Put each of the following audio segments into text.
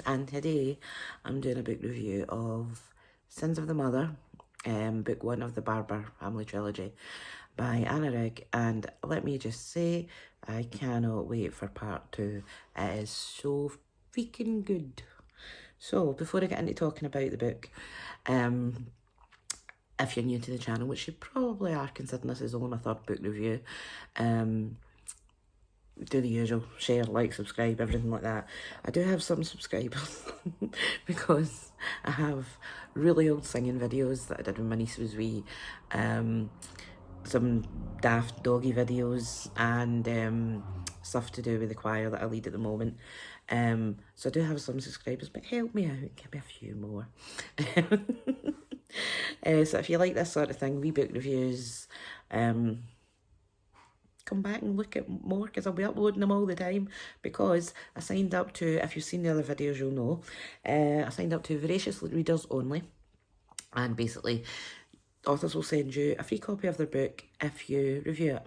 and today I'm doing a book review of Sins of the Mother, book 1 of the Barber family trilogy by Anna Rigg, and let me just say, I cannot wait for part 2. It is so freaking good. So, before I get into talking about the book, if you're new to the channel, which you probably are considering this is only my 3rd book review, do the usual, share, like, subscribe, everything like that. I do have some subscribers because I have really old singing videos that I did when my niece was wee, some daft doggy videos, and stuff to do with the choir that I lead at the moment. So I do have some subscribers, but help me out, give me a few more. So if you like this sort of thing, wee book reviews, come back and look at more, because I'll be uploading them all the time, because I signed up to, if you've seen the other videos you'll know, I signed up to voracious readers only, and basically authors will send you a free copy of their book if you review it.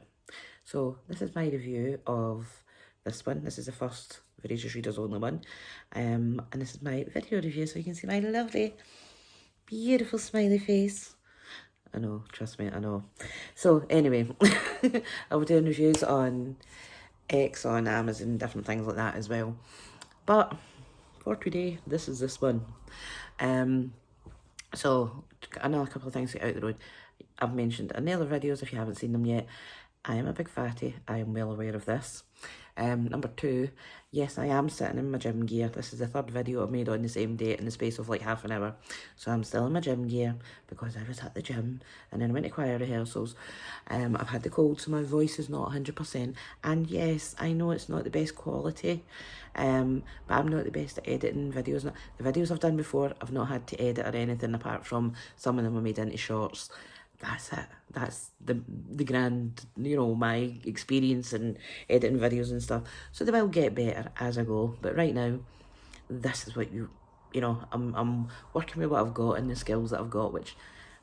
So this is my review of this one. This is the first voracious readers only one, and this is my video review, so you can see my lovely beautiful smiley face. I know, trust me, I know. So anyway, I'll be doing reviews on X, on Amazon, different things like that as well. But for today, this is this one. So another couple of things to get out the road. I've mentioned in the other videos, if you haven't seen them yet, I am a big fatty. I am well aware of this. Number 2, yes, I am sitting in my gym gear. This is the 3rd video I've made on the same day in the space of like half an hour. So I'm still in my gym gear because I was at the gym and then I went to choir rehearsals. I've had the cold, so my voice is not 100%. And yes, I know it's not the best quality, but I'm not the best at editing videos. The videos I've done before, I've not had to edit or anything apart from some of them are made into shorts. That's it. That's the grand, you know, my experience in editing videos and stuff. So they will get better as I go. But right now, this is what you know, I'm working with what I've got and the skills that I've got, which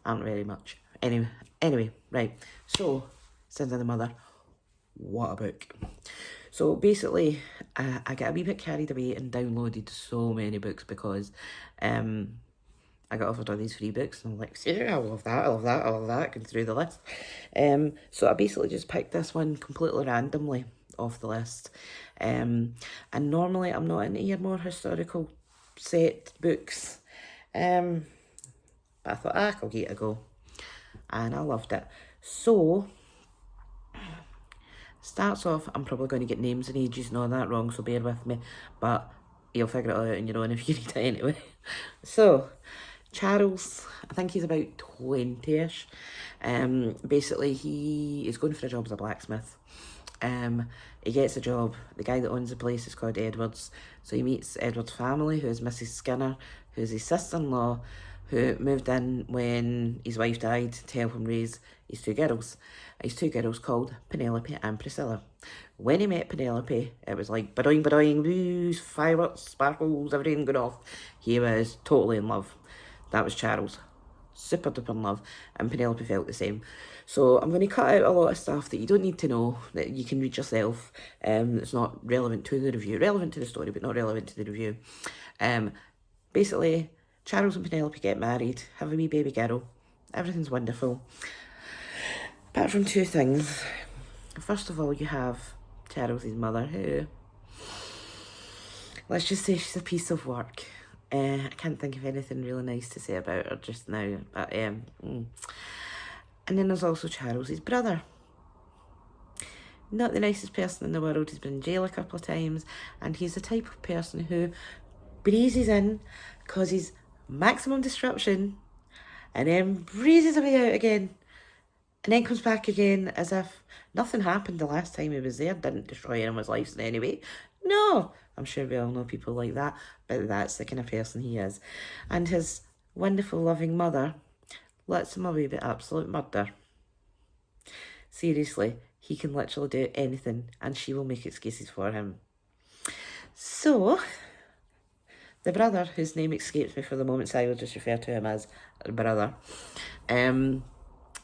aren't very much. Anyway, right. So, Sins of the Mother, what a book. So basically, I get a wee bit carried away and downloaded so many books because, I got offered all these free books and I'm like, yeah, I love that, I love that, I love that, going through the list. So I basically just picked this one completely randomly off the list. And normally I'm not into your more historical set books. But I thought, I'll give it a go. And I loved it. So, starts off, I'm probably going to get names and ages and all that wrong, so bear with me. But you'll figure it out on your own if you read it anyway. So, Charles, I think he's about 20-ish. Basically, he is going for a job as a blacksmith. He gets a job. The guy that owns the place is called Edwards. So he meets Edward's family, who is Mrs. Skinner, who's his sister-in-law, who moved in when his wife died to help him raise his 2 girls. His 2 girls called Penelope and Priscilla. When he met Penelope, it was like badoing, badoing, woo, fireworks, sparkles, everything going off. He was totally in love. That was Charles. Super duper in love. And Penelope felt the same. So I'm going to cut out a lot of stuff that you don't need to know, that you can read yourself. It's not relevant to the review. Relevant to the story, but not relevant to the review. Basically, Charles and Penelope get married, have a wee baby girl. Everything's wonderful. Apart from 2 things. First of all, you have Charles's mother, who, let's just say she's a piece of work. I can't think of anything really nice to say about her just now, but and then there's also Charles's brother. Not the nicest person in the world. He's been in jail a couple of times, and he's the type of person who breezes in, causes maximum disruption, and then breezes away out again, and then comes back again as if nothing happened the last time he was there. Didn't destroy anyone's lives in any way. No, I'm sure we all know people like that, but that's the kind of person he is. And his wonderful, loving mother lets him away with absolute murder. Seriously, he can literally do anything, and she will make excuses for him. So, the brother, whose name escapes me for the moment, so I will just refer to him as brother,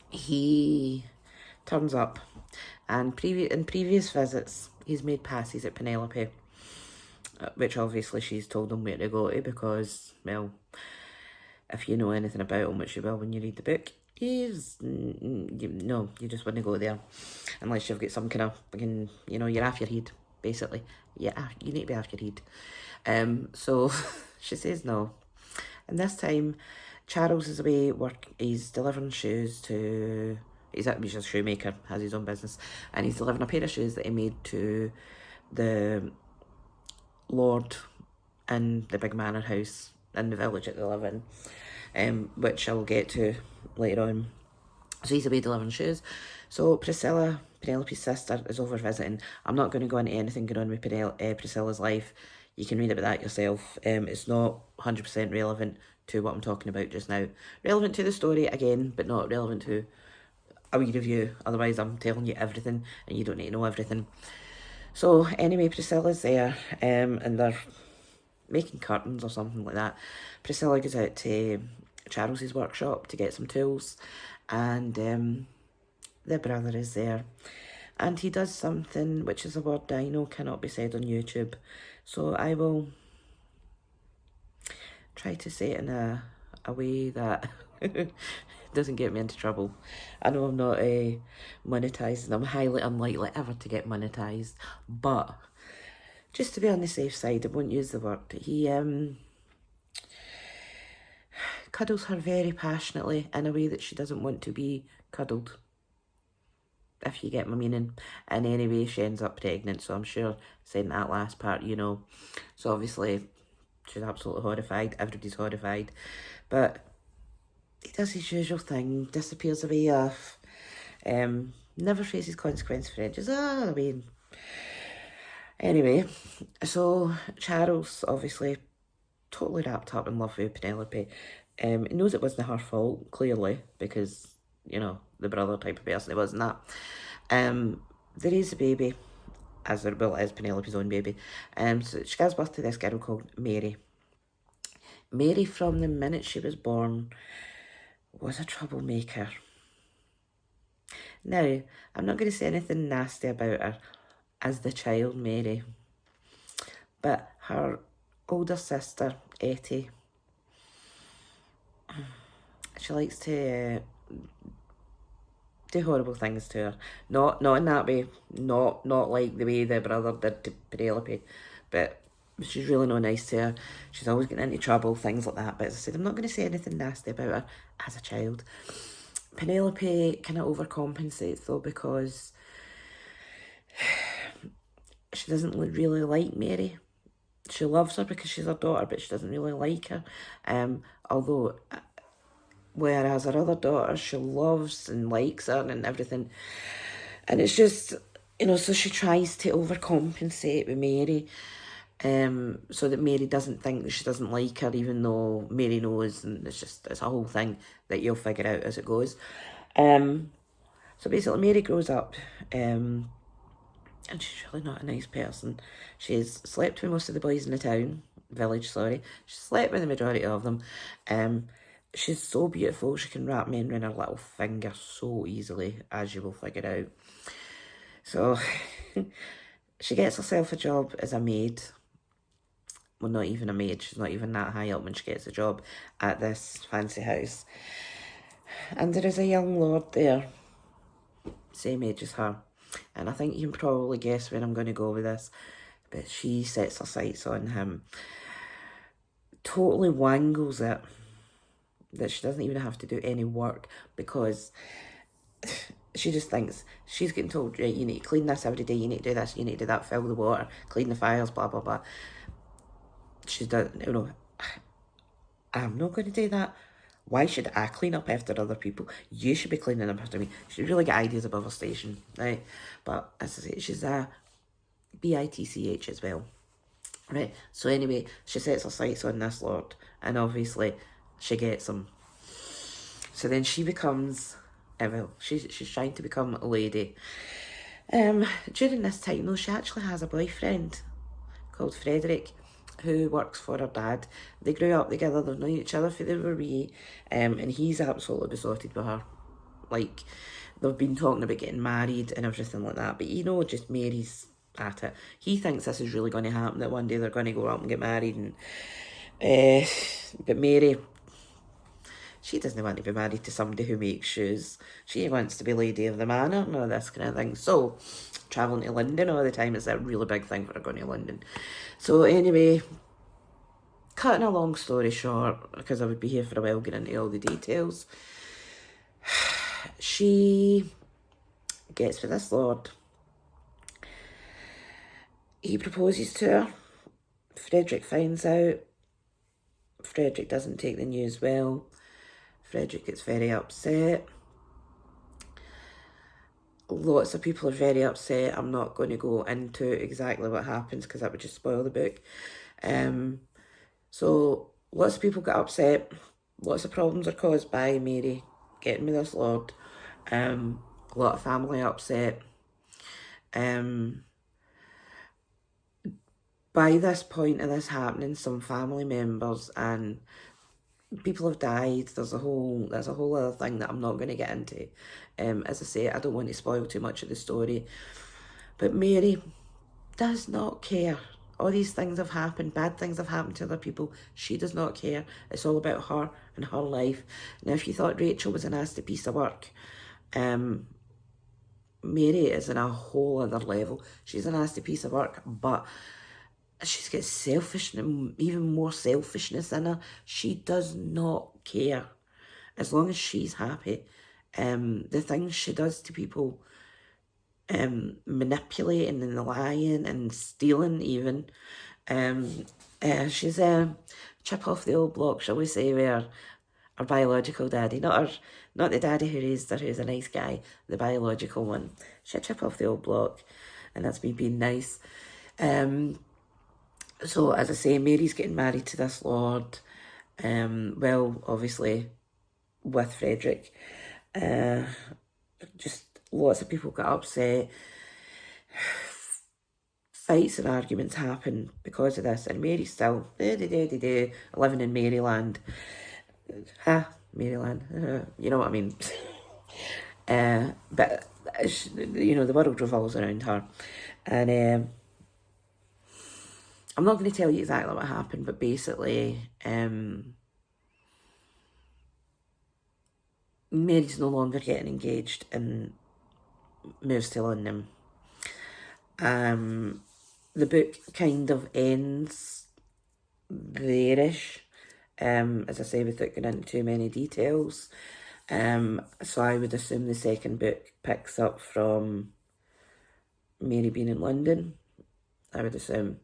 he turns up, and in previous visits, he's made passes at Penelope. which obviously she's told him where to go to because, well, if you know anything about him, which you will when you read the book, no, you just wouldn't go there unless you've got some kind of, you know, you're off your head, basically. Yeah, you need to be off your head. So she says no. And this time, Charles is away he's delivering shoes to, he's a shoemaker, has his own business, and he's delivering a pair of shoes that he made to the lord in the big manor house in the village that they live in, which I'll get to later on. So he's away delivering shoes. So Priscilla, Penelope's sister, is over visiting. I'm not going to go into anything going on with Priscilla's life. You can read about that yourself. It's not 100% relevant to what I'm talking about just now. Relevant to the story, again, but not relevant to a wee review. Otherwise, I'm telling you everything, and you don't need to know everything. So, anyway, Priscilla's there, and they're making curtains or something like that. Priscilla goes out to Charles's workshop to get some tools, and their brother is there. And he does something, which is a word I know cannot be said on YouTube. So I will try to say it in a way that doesn't get me into trouble. I know I'm not monetised, and I'm highly unlikely ever to get monetised. But just to be on the safe side, I won't use the word. He cuddles her very passionately in a way that she doesn't want to be cuddled, if you get my meaning. And anyway, she ends up pregnant, so I'm sure saying that last part, you know. So obviously, she's absolutely horrified. Everybody's horrified. But he does his usual thing, disappears away off, never faces consequence for it, just, away. Anyway, so Charles, obviously, totally wrapped up in love with Penelope. He knows it wasn't her fault, clearly, because, you know, the brother type of person, it wasn't that. There is a baby, as Penelope's own baby. So she gives birth to this girl called Mary. Mary, from the minute she was born, was a troublemaker. Now, I'm not going to say anything nasty about her as the child Mary, but her older sister, Etty, she likes to do horrible things to her. Not in that way, not like the way the brother did to Penelope, but she's really not nice to her. She's always getting into trouble, things like that. But as I said, I'm not going to say anything nasty about her as a child. Penelope kind of overcompensates though, because she doesn't really like Mary. She loves her because she's her daughter, but she doesn't really like her. Although, whereas her other daughter, she loves and likes her and everything. And it's just, you know, so she tries to overcompensate with Mary, so that Mary doesn't think that she doesn't like her, even though Mary knows, and it's a whole thing that you'll figure out as it goes. So basically Mary grows up, and she's really not a nice person. She's slept with most of the boys in the village. She's slept with the majority of them. She's so beautiful, she can wrap men around her little finger so easily, as you will figure out. So she gets herself a job as a maid. Well, not even a maid, she's not even that high up when she gets a job at this fancy house. And there is a young lord there, same age as her. And I think you can probably guess where I'm going to go with this. But she sets her sights on him. Totally wangles it that she doesn't even have to do any work, because she just thinks, she's getting told, right, you need to clean this every day, you need to do this, you need to do that, fill the water, clean the fires, blah, blah, blah. She's done, you know, I'm not going to do that. Why should I clean up after other people? You should be cleaning up after me. She's really got ideas above her station, right? But as I say, she's a bitch as well, right? So anyway, she sets her sights on this lord, and obviously she gets him. So then she becomes, well, she's trying to become a lady. During this time though, she actually has a boyfriend called Frederick, who works for her dad. They grew up together, they've known each other since they were wee, and he's absolutely besotted with her. Like, they've been talking about getting married and everything like that, but you know, just Mary's at it. He thinks this is really going to happen, that one day they're going to go up and get married. And but Mary, she doesn't want to be married to somebody who makes shoes. She wants to be lady of the manor and all this kind of thing. So, travelling to London all the time is a really big thing for her going to London. So anyway, cutting a long story short, because I would be here for a while getting into all the details, she gets with this lord. He proposes to her. Frederick finds out. Frederick doesn't take the news well. Frederick gets very upset. Lots of people are very upset. I'm not going to go into exactly what happens because that would just spoil the book. So lots of people get upset. Lots of problems are caused by Mary getting with this lord. A lot of family upset. By this point of this happening, some family members and people have died. There's a whole other thing that I'm not going to get into. As I say, I don't want to spoil too much of the story. But Mary does not care. All these things have happened. Bad things have happened to other people. She does not care. It's all about her and her life. Now, if you thought Rachel was a nasty piece of work, Mary is in a whole other level. She's a nasty piece of work, but she's got selfish and even more selfishness in her. She does not care. As long as she's happy. The things she does to people, manipulating and lying and stealing even. She's a chip off the old block, shall we say, where her biological daddy, not the daddy who raised her, who's a nice guy, the biological one. She's a chip off the old block, and that's me being nice. So, as I say, Mary's getting married to this lord. Well, obviously, with Frederick. Just lots of people got upset. Fights and arguments happen because of this. And Mary's still living in Maryland. Maryland. You know what I mean? But, you know, the world revolves around her. And I'm not going to tell you exactly what happened, but basically, Mary's no longer getting engaged and moves to London. The book kind of ends there-ish, as I say, without going into too many details. So I would assume the second book picks up from Mary being in London, I would assume.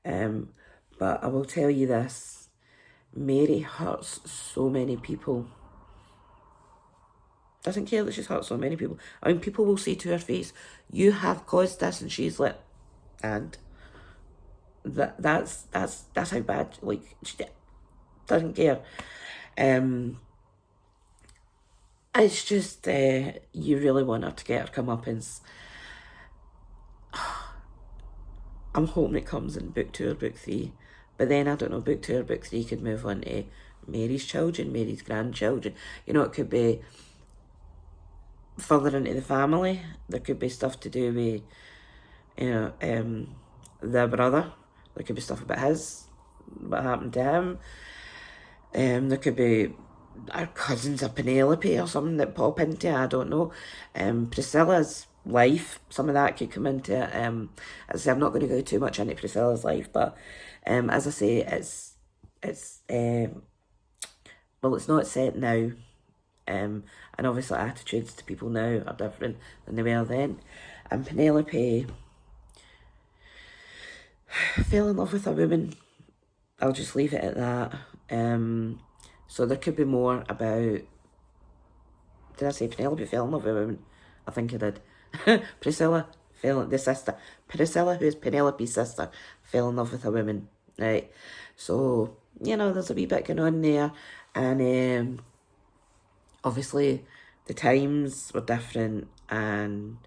But I will tell you this, Mary hurts so many people. Doesn't care that she's hurt so many people. I mean, people will say to her face, you have caused this, and she's like, and that's how bad, like, she doesn't care. It's just, you really want her to get her comeuppance. I'm hoping it comes in book 2 or book 3. But then, I don't know, book 2 or book 3 could move on to Mary's children, Mary's grandchildren. You know, it could be further into the family. There could be stuff to do with, you know, their brother. There could be stuff about what happened to him. There could be our cousins of Penelope or something that pop into it, I don't know. Priscilla's life, some of that could come into it. As I say, I'm not going to go too much into Priscilla's life, but as I say, it's not set now. And obviously attitudes to people now are different than they were then. And Penelope fell in love with a woman. I'll just leave it at that. So there could be more about... Did I say Penelope fell in love with a woman? I think I did. Priscilla, the sister. Priscilla, who is Penelope's sister, fell in love with a woman. Right? So, you know, there's a wee bit going on there. And obviously the times were different, and,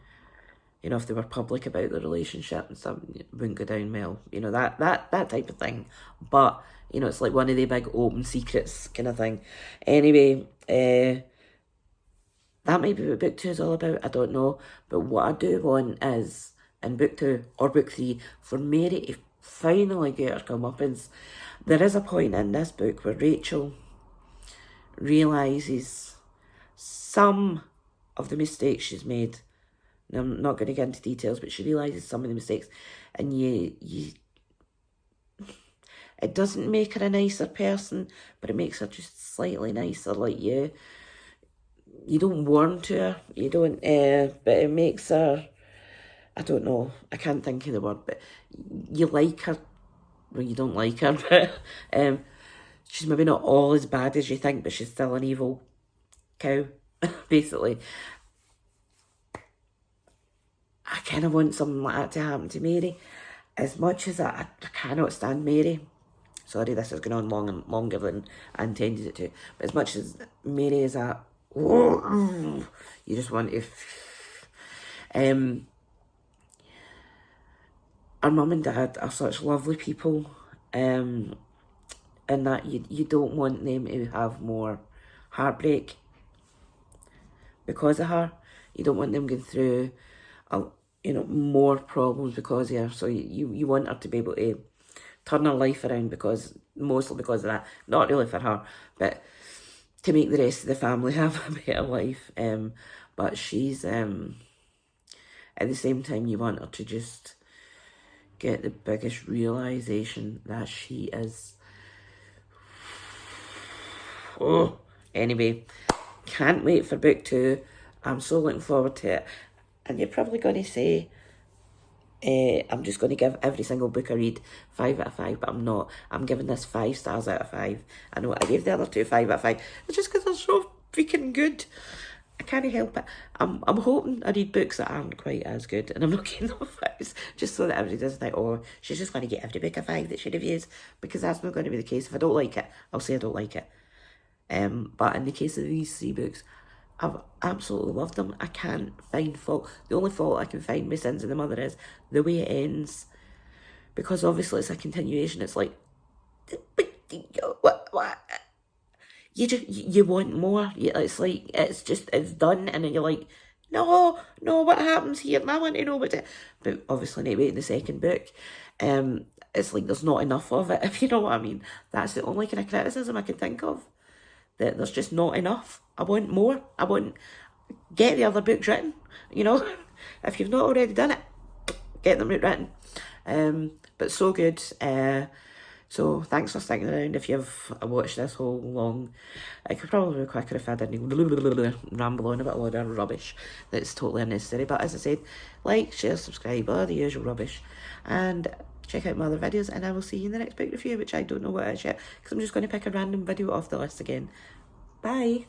you know, if they were public about the relationship and stuff, it wouldn't go down well. You know, that type of thing. But, you know, it's like one of the big open secrets kind of thing. Anyway, that might be what book 2 is all about, I don't know. But what I do want is in book 2 or book 3 for Mary to finally get her comeuppance. There is a point in this book where Rachel realises some of the mistakes she's made. Now, I'm not going to get into details, but she realises some of the mistakes, and it doesn't make her a nicer person, but it makes her just slightly nicer. Like, you don't warm to her, you don't, but it makes her, I don't know, I can't think of the word, but you like her. Well, you don't like her, but she's maybe not all as bad as you think, but she's still an evil cow, basically. I kind of want something like that to happen to Mary. As much as I cannot stand Mary. Sorry, this is going on longer than I intended it to. But as much as Mary is that, you just want to... Our mum and dad are such lovely people, and that you don't want them to have more heartbreak because of her. You don't want them going through, more problems because of her. So you want her to be able to turn her life around, mostly because of that. Not really for her, but to make the rest of the family have a better life. But she's, at the same time, you want her to just get the biggest realisation that she is... Oh, anyway, can't wait for book 2. I'm so looking forward to it. And you're probably going to say, I'm just going to give every single book I read 5 out of 5, but I'm not. I'm giving this 5 stars out of 5. I know I gave the other 2 5 out of 5. It's just because they're so freaking good. I can't help it. I'm hoping I read books that aren't quite as good, and I'm not getting them 5s, just so that everybody doesn't think, oh, she's just going to get every book a 5 that she reviews, because that's not going to be the case. If I don't like it, I'll say I don't like it. But in the case of these 3 books, I've absolutely loved them. I can't find fault. The only fault I can find with Sins of the Mother is the way it ends. Because obviously it's a continuation. It's like, what? You want more. It's like, it's done. And then you're like, no, what happens here? And I want to know what it... But obviously not wait in the second book. It's like there's not enough of it, if you know what I mean. That's the only kind of criticism I can think of. That there's just not enough. I want more. I want... Get the other books written, If you've not already done it, get them written. But so good. So thanks for sticking around. If you've watched this whole long... I could probably be quicker if I didn't ramble on about a lot of rubbish that's totally unnecessary. But as I said, like, share, subscribe, all the usual rubbish. And check out my other videos, and I will see you in the next book review, which I don't know what it is yet, because I'm just going to pick a random video off the list again. Bye!